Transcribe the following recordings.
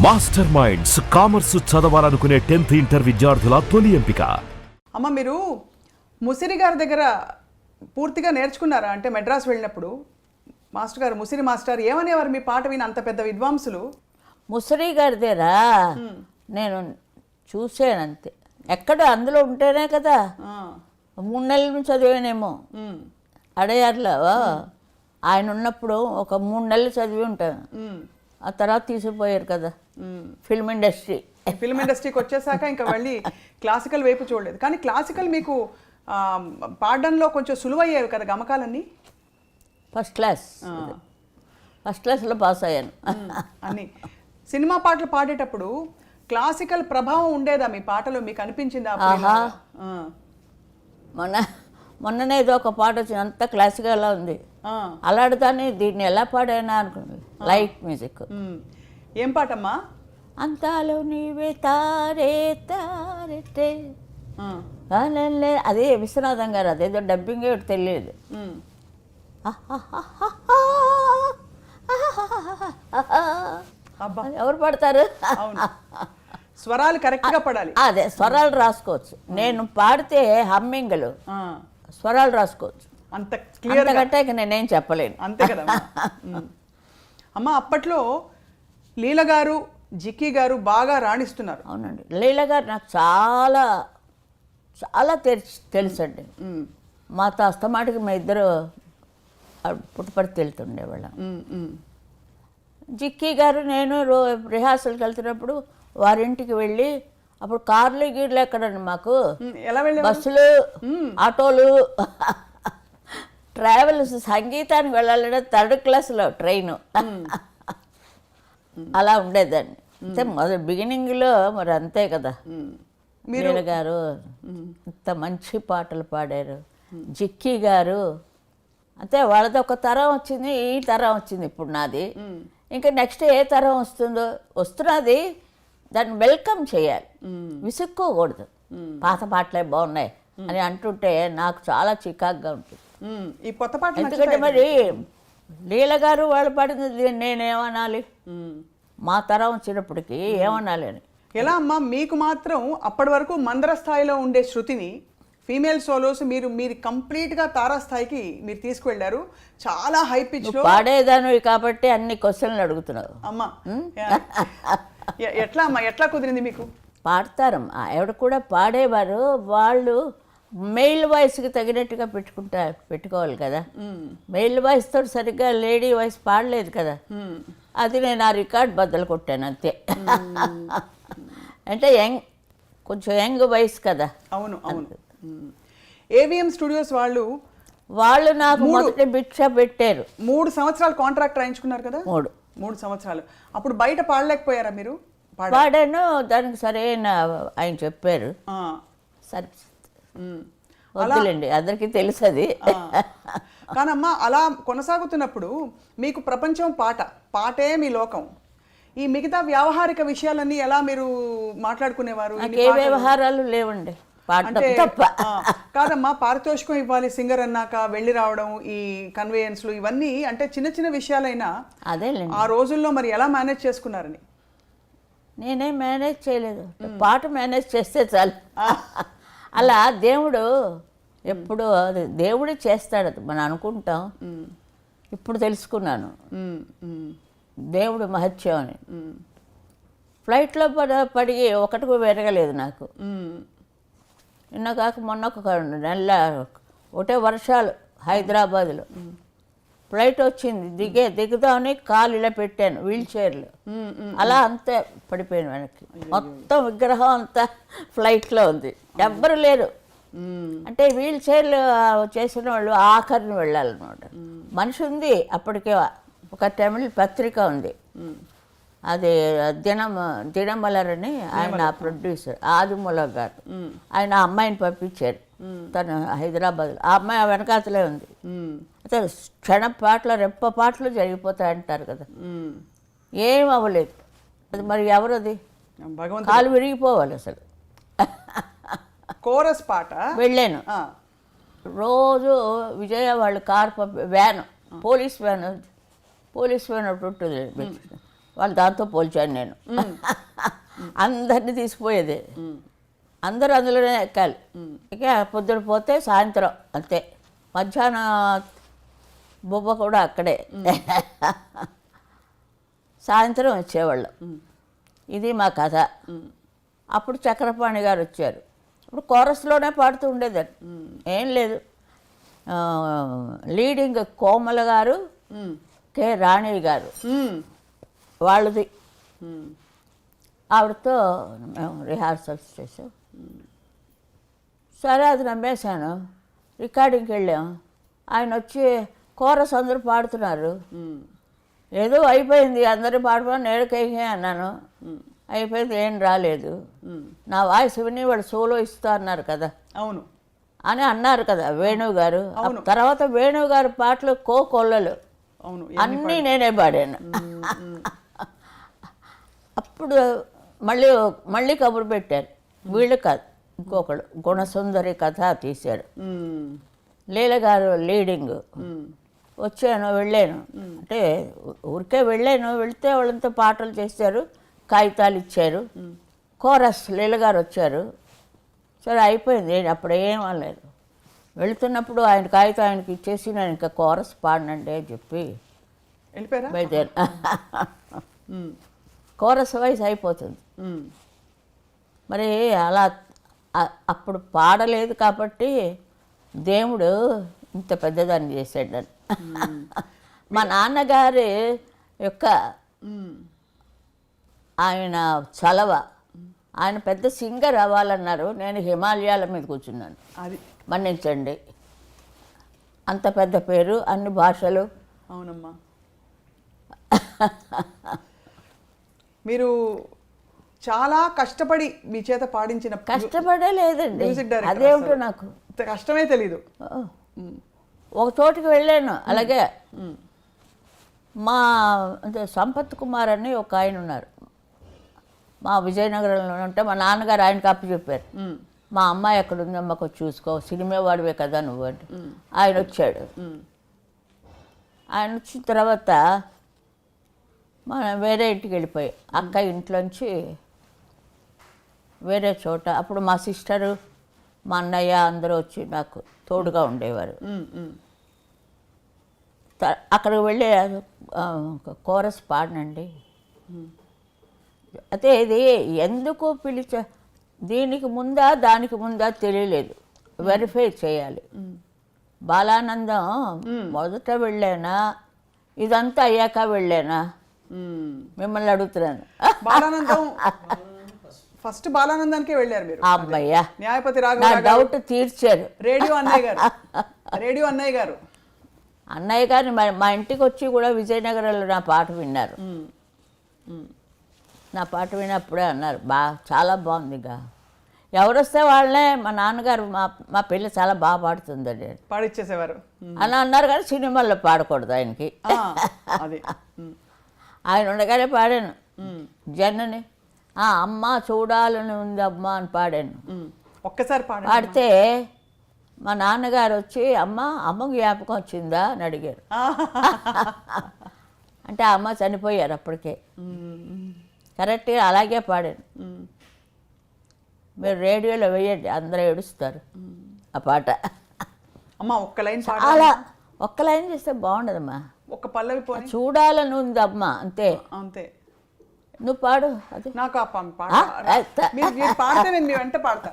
Master minds commerce చదవాలనుకునే 10th inter విద్యార్థుల తొలి ఎంపిక. అమ్మ మీరు ముసిరి గారి దగ్గర పూర్తిగా నేర్చుకున్నారా? అంటే మెడ్రాస్ వెళ్ళినప్పుడు మాస్టర్ గారు, ముసిరి మాస్టర్ ఏమనేవారు మీ పాట విని అంత పెద్ద విద్వాంసులు? ముసిరి గారి దగ్గర నేను చూసానంతే. ఎక్కడ అందులో ఉంటేనే కదా 3 నెలల నుంచి చదివానేమో అడయార్లో. ఆయన ఉన్నప్పుడు ఒక 3 నెలలు చదివి ఉంటాను. ఆ తర్వాత తీసుకుపోయారు కదా ఫిల్మ్ ఇండస్ట్రీకి వచ్చేసాక ఇంకా మళ్ళీ క్లాసికల్ వైపు చూడలేదు. కానీ క్లాసికల్ మీకు పాడడంలో కొంచెం సులువయ్యేవి కదా గమకాలన్నీ? ఫస్ట్ క్లాస్లో పాస్ అయ్యాను అని. సినిమా పాటలు పాడేటప్పుడు క్లాసికల్ ప్రభావం ఉండేదా మీ పాటలో? మీకు అనిపించిందా? మొన్ననే ఏదో ఒక పాట వచ్చింది, అంత క్లాసికల్గా ఉంది. అలాంటిదాన్ని దీన్ని ఎలా పాడైనా అనుకున్నాను. Light music. ఏం పాటమ్మా? అంతాలో నీవే తారే తారెట్టే అదే విశ్వనాథం గారు, అదేదో డబ్బింగ్ తెలియదు. ఎవరు పడతారు? స్వరాలు కరెక్ట్గా పడాలి. అదే స్వరాలు రాసుకోవచ్చు. నేను పాడితే హమ్మింగ్లు స్వరాలు రాసుకోవచ్చు. అంత క్లియర్ కంటే నేనేం చెప్పలేను. అంతే కదా అమ్మ. అప్పట్లో లీల గారు, జిక్కీ గారు బాగా రాణిస్తున్నారు. అవునండి, లీల గారు నాకు చాలా చాలా తెలుసండి. మాతో అస్తమాటికి మా ఇద్దరు పుట్టుపడి వెళ్తుండేవాళ్ళం. జిక్కీ గారు నేను రిహార్సల్కి వెళ్తున్నప్పుడు వారింటికి వెళ్ళి, అప్పుడు కార్లు గీర్లు ఎక్కడండి మాకు, బస్సులు ఆటోలు ట్రావెల్స్. సంగీతానికి వెళ్ళాలంటే 3rd క్లాస్లో ట్రైను అలా ఉండేదాన్ని. అంటే మొదటి బిగినింగ్లో మరి అంతే కదా. మీర గారు ఇంత మంచి పాటలు పాడారు. జిక్కీ గారు అంటే వాళ్ళది ఒక తరం వచ్చింది, ఈ తరం వచ్చింది ఇప్పుడు నాది. ఇంకా నెక్స్ట్ ఏ తరం వస్తున్నది, దాన్ని వెల్కమ్ చేయాలి, విసుక్కోకూడదు. పాత పాటలే బాగున్నాయి అని అంటుంటే నాకు చాలా చికాకుగా ఉంటుంది. ఈ కొత్త పాట ఎందుకంటే మరి లీల గారు వాళ్ళు పాడినది నేనేమనాలి, మా తరం వచ్చినప్పటికీ ఏమనాలి అని. ఎలా అమ్మా మీకు మాత్రం అప్పటి వరకు మందర స్థాయిలో ఉండే శృతిని ఫీమేల్ సోలోస్ మీరు కంప్లీట్గా తారాస్థాయికి మీరు తీసుకువెళ్ళారు. చాలా హై పిచ్లో పాడేదాను కాబట్టి అన్ని క్వశ్చన్లు అడుగుతున్నావు అమ్మా. ఎట్లా అమ్మా, ఎట్లా కుదిరింది మీకు? పాడతారమ్మా, ఆవిడ కూడా పాడేవారు. వాళ్ళు మెయిల్ వాయిస్కి తగినట్టుగా పెట్టుకోవాలి కదా. మెయిల్ వాయిస్ తోటి సరిగ్గా లేడీ వాయిస్ పాడలేదు కదా. అది నేను ఆ రికార్డ్ బద్దలు కొట్టాను అంతే. అంటే కొంచెం యంగ్ వయసు కదా. అవును అవును. ఏవిఎం స్టూడియోస్ వాళ్ళు నాకు మొదటి భిక్ష పెట్టారు. 3 సంవత్సరాలు కాంట్రాక్ట్ రాయించుకున్నారు కదా. 3 సంవత్సరాలు. అప్పుడు బయట పాడలేకపోయారా మీరు? పాడాను, దానికి సరైన ఆయన చెప్పారు. సరే వద్దులేండి, అందరికీ తెలుసు అది. కానమ్మా అలా కొనసాగుతున్నప్పుడు మీకు ప్రపంచం పాటే మీ లోకం. ఈ మిగతా వ్యావహారిక విషయాలన్నీ ఎలా మీరు మాట్లాడుకునేవారు? ఏ వ్యవహారాలు లేవండి, కాదమ్మా. పారితోషికం ఇవ్వాలి సింగర్ అన్నాక, వెళ్ళి రావడం, ఈ కన్వేయన్స్లు, ఇవన్నీ అంటే చిన్న చిన్న విషయాలైనా అదేలేండి. ఆ రోజుల్లో మరి ఎలా మేనేజ్ చేసుకున్నారని? నేనేం మేనేజ్ చేయలేదు, పాట మేనేజ్ చేస్తే చాలు. అలా దేవుడు ఎప్పుడు అది దేవుడే చేస్తాడు, అది మనం అనుకుంటాం. ఇప్పుడు తెలుసుకున్నాను దేవుడు మహత్యం అని. ఫ్లైట్లో పడి ఒకటి పెరగలేదు నాకు. నిన్న కాక మొన్న ఒక నెల ఒకటే వర్షాలు హైదరాబాద్లో. ఫ్లైట్ వచ్చింది, దిగుదామని కాలు ఇలా పెట్టాను వీల్ చైర్లో, అలా అంతే పడిపోయాను వెనక్కి. మొత్తం విగ్రహం అంతా ఫ్లైట్లో ఉంది, ఎవ్వరు లేరు. అంటే వీల్ చైర్లు చేసిన వాళ్ళు ఆఖరిని వెళ్ళాలన్నమాట. మనిషి ఉంది అప్పటికే. ఒక తమిళ పత్రిక ఉంది, అది దినమలర్ అని, ఆయన ప్రొడ్యూసర్ ఆదిమూల గారు. ఆయన అమ్మాయిని పంపించారు, తను హైదరాబాద్లో. ఆ అమ్మాయి వెనకాతలే ఉంది. అయితే క్షణపాట్లు రెప్పపాట్లు జరిగిపోతాయంటారు కదా, ఏం అవ్వలేదు. అది మరి ఎవరది? కాలు విరిగిపోవాలి అసలు. కోరస్ పాట వెళ్ళాను రోజు. విజయ వాళ్ళు కారు వ్యాన్, పోలీస్ వ్యాన్ ఒకటి ఉంటుంది, వాళ్ళు దాంతో పోల్చాను నేను. అందరినీ తీసిపోయేది, అందరూ అందులోనే ఎక్కాలి. ఇక పొద్దున పోతే సాయంత్రం అంతే, మధ్యాహ్నం బొబ్బ కూడా అక్కడే. సాయంత్రం వచ్చేవాళ్ళం. ఇది మా కథ. అప్పుడు చక్రపాణి గారు వచ్చారు. ఇప్పుడు కోరస్లోనే పాడుతూ ఉండేదాన్ని, ఏం లేదు. లీడింగ్ కోమల గారు, కె రాణి గారు వాళ్ళది. ఆవిడతో మేము రిహార్సల్స్ చేసాం. సరే అది నమ్మేశాను. రికార్డింగ్కి వెళ్ళాం. ఆయన వచ్చి కోరస్ అందరూ పాడుతున్నారు, ఏదో అయిపోయింది, అందరూ పాడుకున్నా నేడుకైతే అన్నాను. అయిపోయింది, ఏం రాలేదు. నా వాయిస్ విని వాడు సోలో ఇస్తా అన్నారు కదా, అవును అని అన్నారు కదా వేణు గారు. తర్వాత వేణు గారు పాటలు కోకొల్లలు అవును అన్నీ నేనే పాడాను. అప్పుడు మళ్ళీ మళ్ళీ కబురు పెట్టారు, వీళ్ళు కాదు ఇంకొకడు గుణసుందరి కథ తీశాడు, లీల గారు లీడింగ్. వచ్చాను, వెళ్ళాను. అంటే ఊరికే వెళ్ళాను. వెళ్తే వాళ్ళంతా పాటలు చేశారు, కాగితాలు ఇచ్చారు. కోరస్ లీల గారు వచ్చారు. సరే అయిపోయింది, అప్పుడు ఏం అనలేదు. వెళుతున్నప్పుడు ఆయన కాగితం ఆయనకి ఇచ్చేసి నేను ఇంకా కోరస్ పాడనండి అని చెప్పి వెళ్ళిపోయారా? బయలుదేరి. కోరస్ వయసు అయిపోతుంది మరి. అలా అప్పుడు పాడలేదు కాబట్టి దేవుడు ఇంత పెద్దదాన్ని చేశాడు నన్ను. మా నాన్నగారి యొక్క ఆయన చలవ, ఆయన పెద్ద సింగర్ అవ్వాలన్నారు. నేను హిమాలయాల మీద కూర్చున్నాను. అది మన్నించండి, అంత పెద్ద పేరు, అన్ని భాషలు. అవునమ్మా. మీరు చాలా కష్టపడి మీ చేత పాడించిన కష్టపడే లేదండి, మ్యూజిక్ డైరెక్టర్ అదేమిటో నాకు కష్టమే తెలీదు. ఒక చోటుకి వెళ్ళాను. అలాగే మా అంటే సంపత్ కుమార్ అని ఒక ఆయన ఉన్నారు, మా విజయనగరంలో ఉంటే మా నాన్నగారు ఆయనకి అప్పు చెప్పారు, మా అమ్మాయి ఎక్కడ ఉందమ్మా కొంచెం చూసుకో, సినిమా వాడివే కదా నువ్వు అంటే. ఆయన వచ్చాడు. ఆయన వచ్చిన తర్వాత మనం వేరే ఇంటికి వెళ్ళిపోయి, అక్క ఇంట్లోంచి వేరే చోట. అప్పుడు మా సిస్టరు, మా అన్నయ్య అందరూ వచ్చి నాకు తోడుగా ఉండేవారు. అక్కడికి వెళ్ళి కోరస్ పాడనండి. అయితే ఇది ఎందుకు దీనికి ముందా దానికి ముందా తెలియలేదు, వెరిఫై చేయాలి. బాలానందం మొదట వెళ్ళానా, ఇదంతా అయ్యాక వెళ్ళానా, మిమ్మల్ని అడుగుతున్నాను. బాలానందం ఫస్ట్ బాలానందానికే వెళ్ళారు మీరు. అమ్మయ్యా, న్యాయపతి నా రాఘవ డౌట్ తీర్చారు. రేడియో అన్నయ్య గారు, రేడియో అన్నయ్య గారు, అన్నయ్య గారిని మా ఇంటికి వచ్చి కూడా విజయనగరంలో నా పాట విన్నారు. నా పాట విన్నప్పుడే అన్నారు, చాలా బాగుంది. ఇక ఎవరు వస్తే వాళ్ళనే, మా నాన్నగారు మా పిల్ల చాలా బాగా పాడుతుందండి పాడిచ్చేసేవారు అని అన్నారు. కానీ సినిమాల్లో పాడకూడదు ఆయనకి. అది ఆయన ఉండగానే పాడాను. జనని అమ్మ చూడాలని ఉంది అమ్మ అని పాడాను. ఒక్కసారి పాడితే మా నాన్నగారు వచ్చి అమ్మ జ్ఞాపకం వచ్చిందా అని అడిగారు. అంటే అమ్మ చనిపోయారు అప్పటికే. కరెక్ట్గా అలాగే పాడాను. మీరు రేడియోలో వేయండి, అందరూ ఏడుస్తారు ఆ పాట. అమ్మ ఒక్క లైన్ అలా ఒక్క లైన్ చేస్తే బాగుండదమ్మా. ఒక్క పల్లవి పోనీ. చూడాలని ఉంది అమ్మ, అంతే అంతే. నువ్వు పాడు. అది నాకు మీరు పాడితే నేను మీ వెంట పాడతా.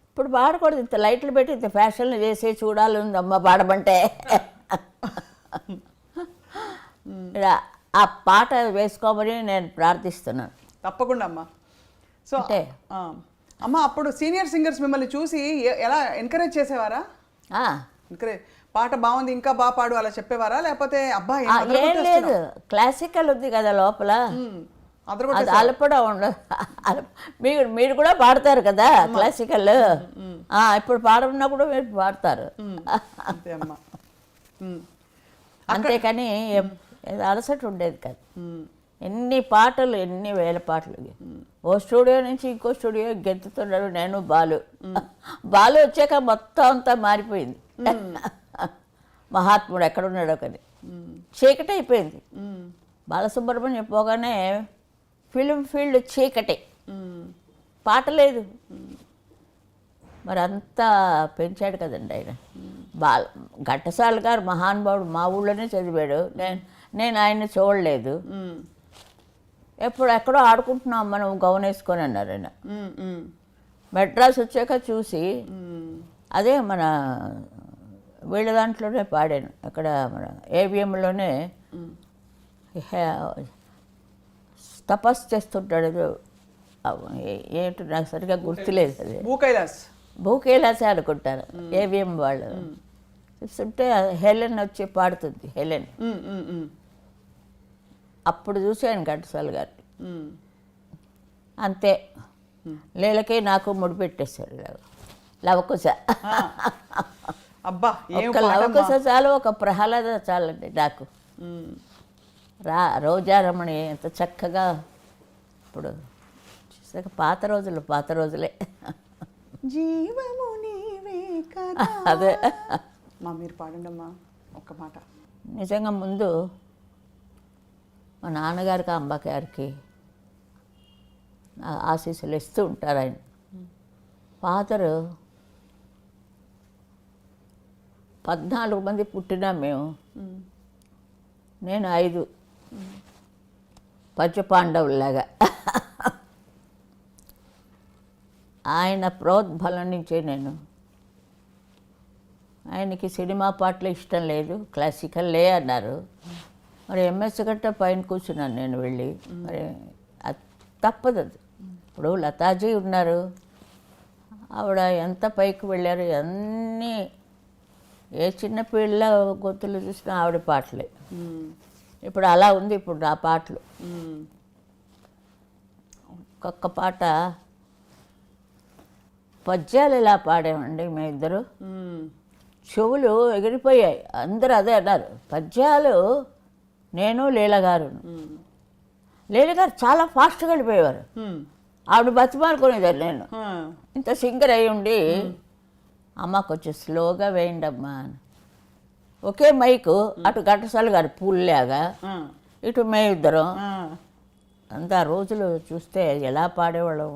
ఇప్పుడు పాడకూడదు, ఇంత లైట్లు పెట్టి ఇంత ఫ్యాషన్లు చేసి చూడాలి ఉంది అమ్మ పాడమంటే. ఆ పాట వేసుకోమని నేను ప్రార్థిస్తున్నాను. తప్పకుండా అమ్మ. సో అమ్మ అప్పుడు సీనియర్ సింగర్స్ మిమ్మల్ని చూసి ఎలా ఎంకరేజ్ చేసేవారా? ఎంకరేజ్, పాట బాగుంది ఇంకా బాగా పాడు అలా చెప్పేవారా, లేకపోతే అబ్బాయి ఏం లేదు, క్లాసికల్ ఉంది కదా లోపల, అది అలపడం ఉండదు. మీరు కూడా పాడతారు కదా క్లాసికల్, ఇప్పుడు పాడమన్నా కూడా మీరు పాడతారు. అంతేకాని అలసట ఉండేది కాదు. ఎన్ని పాటలు, ఎన్ని వేల పాటలు. ఓ స్టూడియో నుంచి ఇంకో స్టూడియో గెంతుతున్నాడు నేను, బాలు వచ్చాక మొత్తం అంతా మారిపోయింది. మహాత్ముడు ఎక్కడున్నాడో కానీ చీకటి అయిపోయింది. బాలసుబ్రహ్మణ్యం పోగానే ఫిలిం ఫీల్డ్ చీకటి, మ్మ్. పాట లేదు. మరి అంతా పెంచాడు కదండి ఆయన. ఘంటసాల గారు మహానుభావుడు, మా ఊళ్ళోనే చదివాడు. నేను ఆయన్ని చూడలేదు. మ్మ్. ఎక్కడో ఆడుకుంటున్నాం మనం గౌన్ వేసుకొని అన్నారు ఆయన. మ్మ్. మ్మ్. మెడ్రాస్ వచ్చాక చూసి మ్మ్. అదే మన వీళ్ళ దాంట్లోనే పాడాను. అక్కడ మన ఏవిఎంలోనే తపస్సు చేస్తుంటాడు. ఏంటో నాకు సరిగ్గా గుర్తులేదు. అది భూకైలాస్. భూకైలాసే అనుకుంటారు ఏవిఎం వాళ్ళు. చూస్తుంటే హెలెన్ వచ్చి పాడుతుంది. హెలెన్ మ్మ్. మ్మ్. మ్మ్. అప్పుడు చూశాను ఘంటసాల గారు. మ్మ్. అంతే, లీలకి నాకు ముడిపెట్టేశారు. లవకుశ, అబ్బా ఏం ఒక లవకుశ చాలు, ఒక ప్రహ్లాద చాలండి నాకు. మ్మ్. రోజారమణి ఎంత చక్కగా. ఇప్పుడు చూసాక పాత రోజులే. జీవము నీవే కదా. అదే మీరు పాడండి అమ్మా ఒక్క మాట. నిజంగా ముందు మా నాన్నగారికి అంబగారికి ఆశీస్సులు ఇస్తూ ఉంటారు ఆయన. ఫాదరు 14 మంది పుట్టినా మేము, నేను 5 పంచపాండవులాగా. ఆయన ప్రోద్బలం నుంచే నేను. ఆయనకి సినిమా పాటలు ఇష్టం లేదు, క్లాసికల్లే అన్నారు. మరి ఎంఎస్ గట్ట పైన కూర్చున్నాను నేను వెళ్ళి. మరి అది తప్పదు. అది ఇప్పుడు లతాజీ ఉన్నారు, ఆవిడ ఎంత పైకి వెళ్ళారు. అన్నీ ఏ చిన్న పిల్ల గొంతులు చూసినా ఆవిడ పాటలే. ఇప్పుడు అలా ఉంది ఇప్పుడు నా పాటలు. ఒక్కొక్క పాట పద్యాలు ఇలా పాడామండి మేమిద్దరు. చెవులు ఎగిరిపోయాయి. అందరూ అదే అన్నారు. పద్యాలు నేను లీలగారు. లీలగారు చాలా ఫాస్ట్గా వెళ్ళిపోయేవారు. ఆవిడ బతిమాలుకునేదాన్ని. నేను ఇంత సింగర్ అయి ఉండి, అమ్మ కొంచెం స్లోగా వేయండి అమ్మా అని. ఒకే మైకు, అటు ఘంటసాల గారు పూల్లాగా, ఇటు మేమిద్దరం. అంత రోజులు చూస్తే ఎలా పాడేవాళ్ళం.